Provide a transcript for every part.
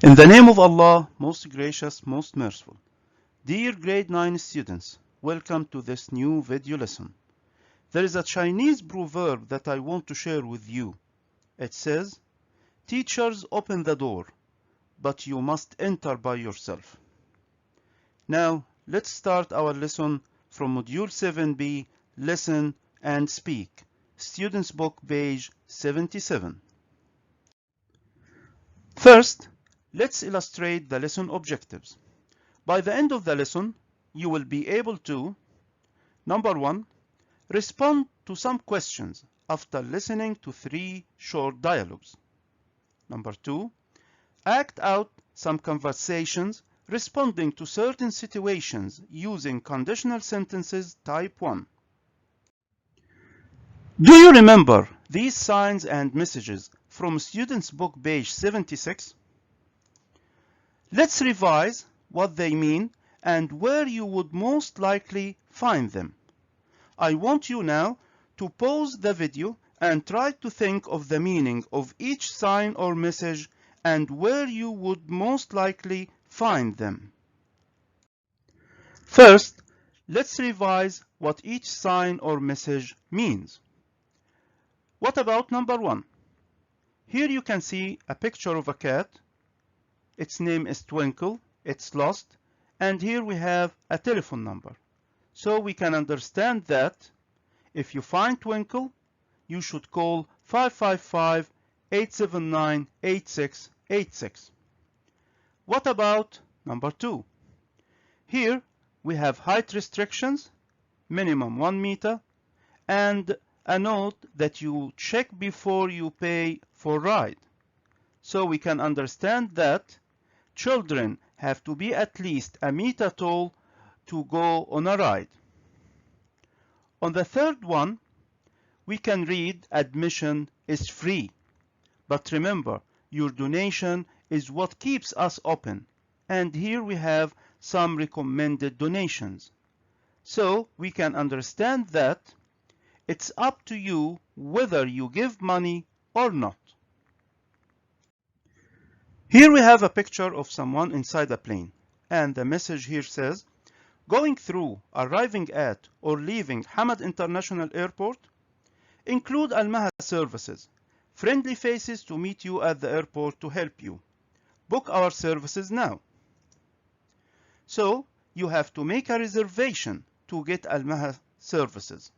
In the name of Allah, most gracious, most merciful. Dear grade 9 students, welcome to this new video lesson. There is a Chinese proverb that I want to share with you. It says, teachers open the door, but you must enter by yourself. Now, let's start our lesson from Module 7b, Listen and Speak, Students Book, page 77. First, let's illustrate the lesson objectives. By the end of the lesson, you will be able to, number 1, respond to some questions after listening to 3 short dialogues. Number 2, act out some conversations responding to certain situations using conditional sentences type 1. Do you remember these signs and messages from Students Book page 76? Let's revise what they mean and where you would most likely find them. I want you now to pause the video and try to think of the meaning of each sign or message and where you would most likely find them. First, let's revise what each sign or message means. What about number 1? Here you can see a picture of a cat. Its name is Twinkle, it's lost, and here we have a telephone number. So we can understand that if you find Twinkle, you should call 555-879-8686. What about number 2? Here we have height restrictions, minimum 1 meter, and a note that you check before you pay for ride. So we can understand that children have to be at least a meter tall to go on a ride. On the third one, we can read admission is free. But remember, your donation is what keeps us open. And here we have some recommended donations. So we can understand that it's up to you whether you give money or not. Here we have a picture of someone inside a plane, and the message here says, going through, arriving at, or leaving Hamad International Airport, include Al-Maha services, friendly faces to meet you at the airport to help you. Book our services now. So, you have to make a reservation to get Al-Maha services.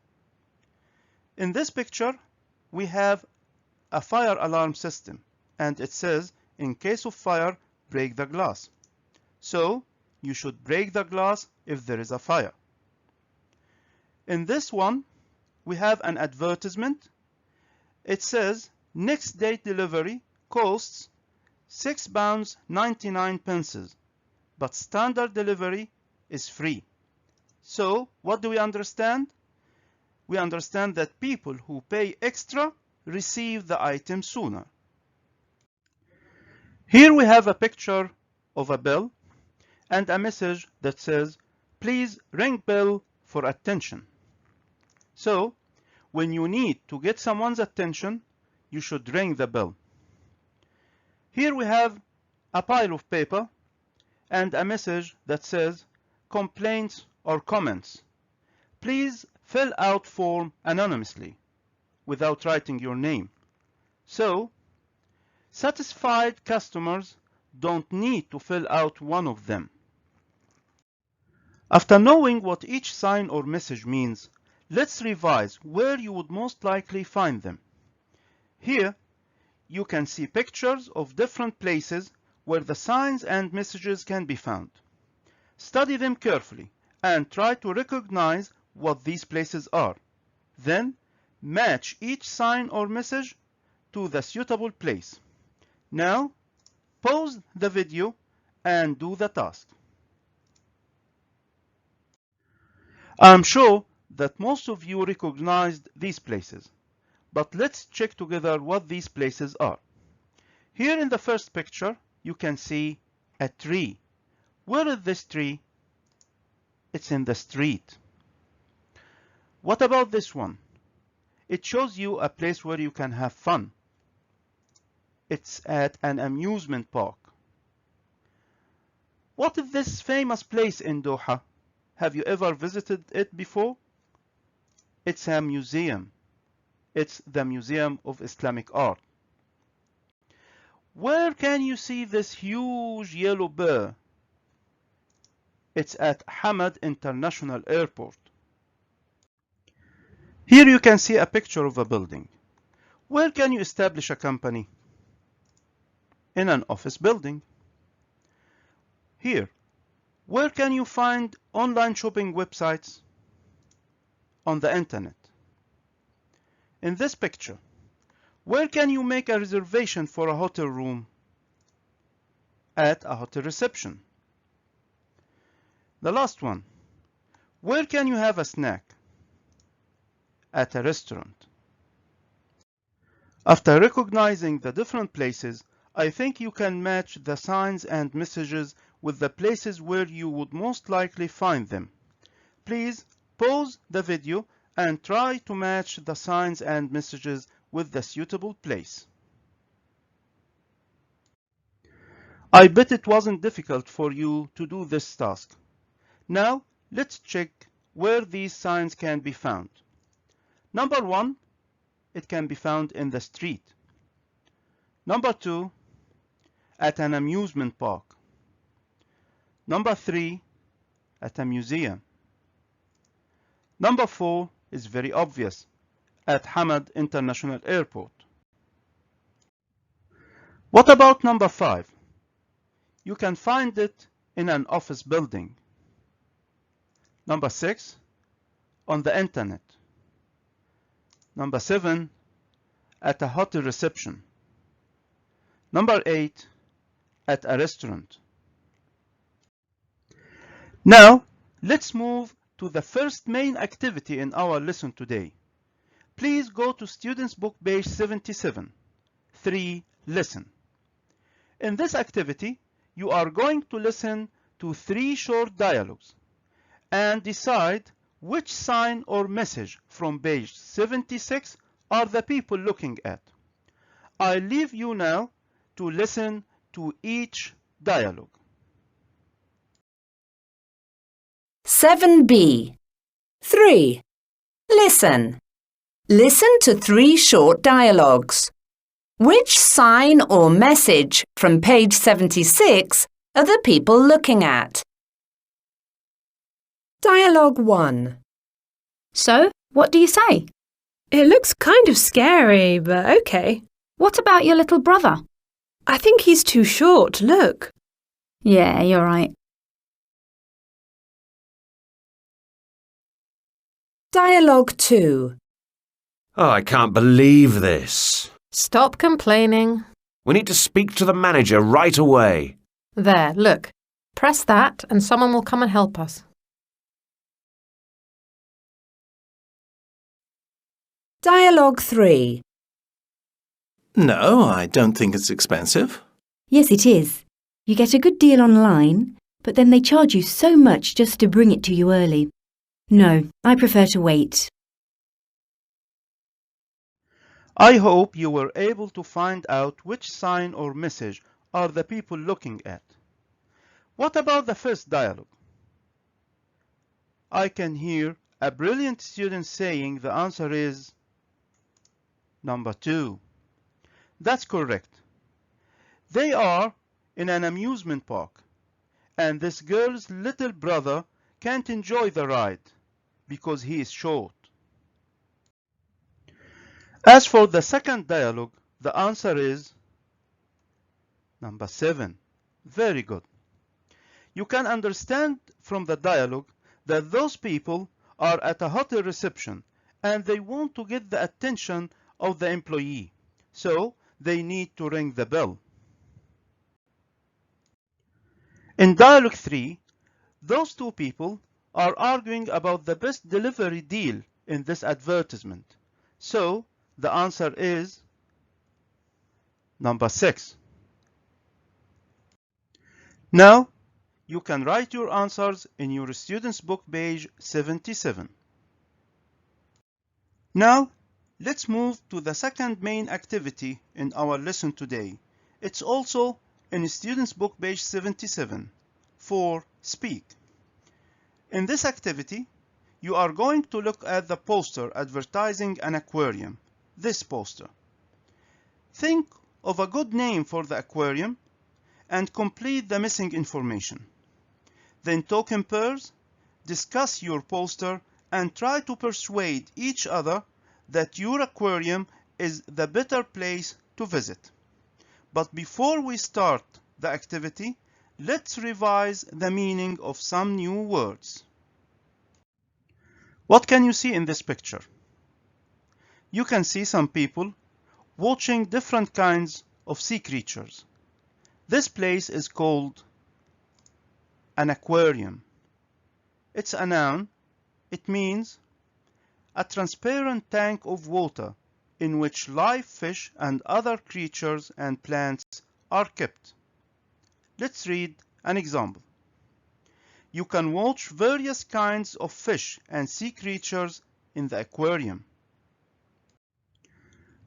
In this picture, we have a fire alarm system, and it says, in case of fire, break the glass. So, you should break the glass if there is a fire. In this one, we have an advertisement. It says, next day delivery costs £6.99, but standard delivery is free. So, what do we understand? We understand that people who pay extra receive the item sooner. Here we have a picture of a bell and a message that says, please ring bell for attention. So, when you need to get someone's attention, you should ring the bell. Here we have a pile of paper and a message that says, complaints or comments. Please fill out form anonymously without writing your name. So, satisfied customers don't need to fill out one of them. After knowing what each sign or message means, let's revise where you would most likely find them. Here, you can see pictures of different places where the signs and messages can be found. Study them carefully and try to recognize what these places are. Then, match each sign or message to the suitable place. Now, pause the video and do the task. I'm sure that most of you recognized these places, but let's check together what these places are. Here in the first picture, you can see a tree. Where is this tree? It's in the street. What about this one? It shows you a place where you can have fun. It's at an amusement park. What is this famous place in Doha? Have you ever visited it before? It's a museum. It's the Museum of Islamic Art. Where can you see this huge yellow bird? It's at Hamad International Airport. Here you can see a picture of a building. Where can you establish a company? In an office building. Here, where can you find online shopping websites? On the internet. In this picture, where can you make a reservation for a hotel room? At a hotel reception. The last one, where can you have a snack? At a restaurant. After recognizing the different places, I think you can match the signs and messages with the places where you would most likely find them. Please pause the video and try to match the signs and messages with the suitable place. I bet it wasn't difficult for you to do this task. Now, let's check where these signs can be found. Number 1, it can be found in the street. Number 2, at an amusement park. Number 3, at a museum. Number 4 is very obvious, at Hamad International Airport. What about number 5? You can find it in an office building. Number 6, on the internet. Number 7, at a hotel reception. Number 8, at a restaurant. Now, let's move to the first main activity in our lesson today. Please go to Students Book page 77. 3. Listen. In this activity, you are going to listen to 3 short dialogues and decide which sign or message from page 76 are the people looking at. I leave you now to listen to each dialogue. 7b. 3. Listen. Listen to 3 short dialogues. Which sign or message from page 76 are the people looking at? Dialogue 1. So, what do you say? It looks kind of scary, but okay. What about your little brother? I think he's too short, look. Yeah, you're right. Dialogue 2. Oh, I can't believe this. Stop complaining. We need to speak to the manager right away. There, look. Press that and someone will come and help us. Dialogue 3. No, I don't think it's expensive. Yes, it is. You get a good deal online, but then they charge you so much just to bring it to you early. No, I prefer to wait. I hope you were able to find out which sign or message are the people looking at. What about the first dialogue? I can hear a brilliant student saying the answer is number 2. That's correct. They are in an amusement park, and this girl's little brother can't enjoy the ride because he is short. As for the second dialogue, the answer is number 7. Very good. You can understand from the dialogue that those people are at a hotel reception and they want to get the attention of the employee, so they need to ring the bell. In dialogue 3, those 2 people are arguing about the best delivery deal in this advertisement, so the answer is number 6. Now, you can write your answers in your Students Book page 77. Now, let's move to the second main activity in our lesson today. It's also in Students Book page 77. for speak. In this activity, you are going to look at the poster advertising an aquarium, this poster. Think of a good name for the aquarium and complete the missing information. Then talk in pairs, discuss your poster, and try to persuade each other that your aquarium is the better place to visit. But before we start the activity, let's revise the meaning of some new words. What can you see in this picture? You can see some people watching different kinds of sea creatures. This place is called an aquarium. It's a noun. It means a transparent tank of water in which live fish and other creatures and plants are kept. Let's read an example. You can watch various kinds of fish and sea creatures in the aquarium.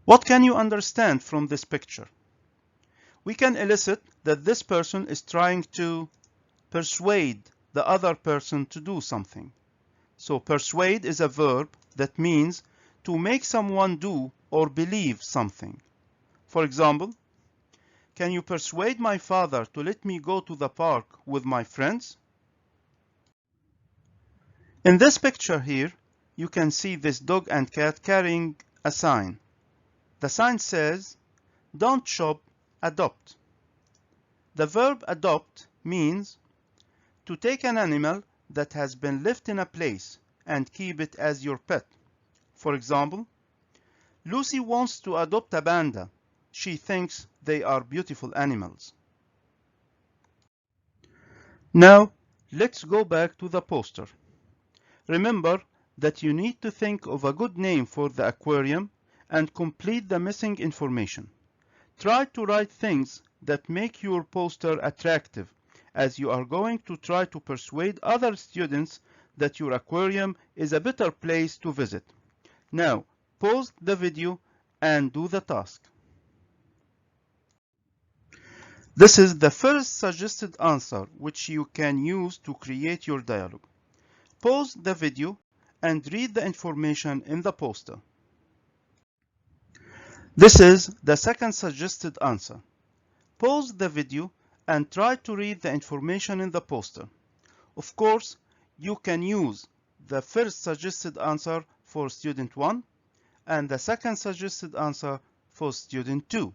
What can you understand from this picture? We can elicit that this person is trying to persuade the other person to do something. So persuade is a verb that means to make someone do or believe something. For example, can you persuade my father to let me go to the park with my friends? In this picture here, you can see this dog and cat carrying a sign. The sign says, "Don't shop, adopt." The verb adopt means to take an animal that has been left in a place and keep it as your pet. For example, Lucy wants to adopt a panda. She thinks they are beautiful animals. Now, let's go back to the poster. Remember that you need to think of a good name for the aquarium and complete the missing information. Try to write things that make your poster attractive, as you are going to try to persuade other students that your aquarium is a better place to visit. Now, pause the video and do the task. This is the first suggested answer which you can use to create your dialogue. Pause the video and read the information in the poster. This is the second suggested answer. Pause the video and try to read the information in the poster. Of course, you can use the first suggested answer for student 1 and the second suggested answer for student 2.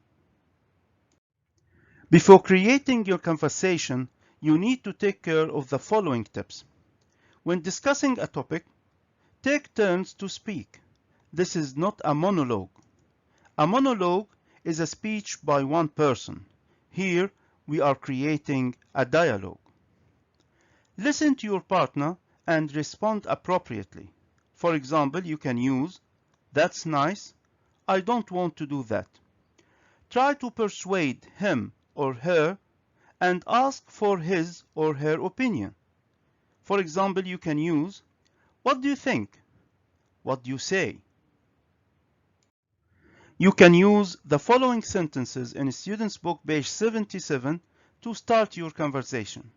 Before creating your conversation, you need to take care of the following tips. When discussing a topic, take turns to speak. This is not a monologue. A monologue is a speech by one person. Here, we are creating a dialogue. Listen to your partner and respond appropriately. For example, you can use, "That's nice. I don't want to do that." Try to persuade him or her and ask for his or her opinion. For example, you can use, "What do you think?" "What do you say?" You can use the following sentences in Student's Book, page 77, to start your conversation.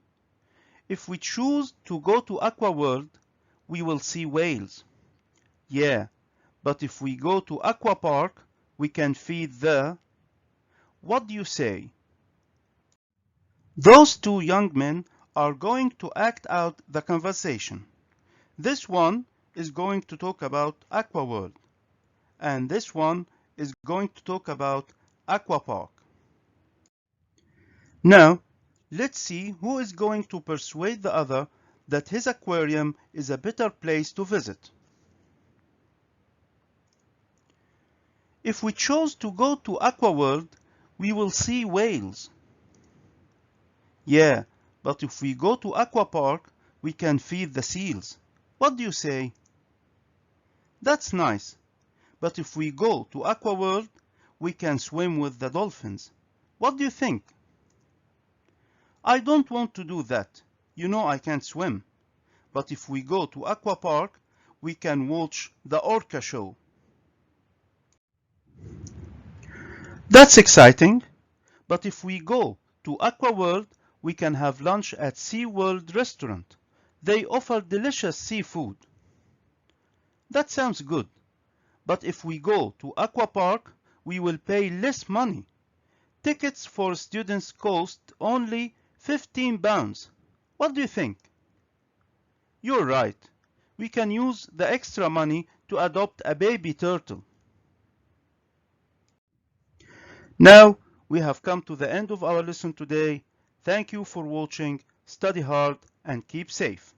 "If we choose to go to Aqua World, we will see whales." "Yeah, but if we go to Aqua Park, we can feed the..." "What do you say?" Those two young men are going to act out the conversation. This one is going to talk about Aqua World, and this one is going to talk about Aqua Park. Now, let's see who is going to persuade the other that his aquarium is a better place to visit. "If we chose to go to Aqua World, we will see whales." "Yeah, but if we go to Aqua Park, we can feed the seals." "What do you say?" "That's nice, but if we go to Aqua World, we can swim with the dolphins." "What do you think?" "I don't want to do that. You know I can't swim. But if we go to Aqua Park, we can watch the orca show." "That's exciting. But if we go to Aqua World, we can have lunch at SeaWorld restaurant. They offer delicious seafood. That sounds good. But if we go to Aqua Park, we will pay less money. Tickets for students cost only £15. What do you think? You're right. We can use the extra money to adopt a baby turtle. Now we have come to the end of our lesson today. Thank you for watching. Study hard and keep safe.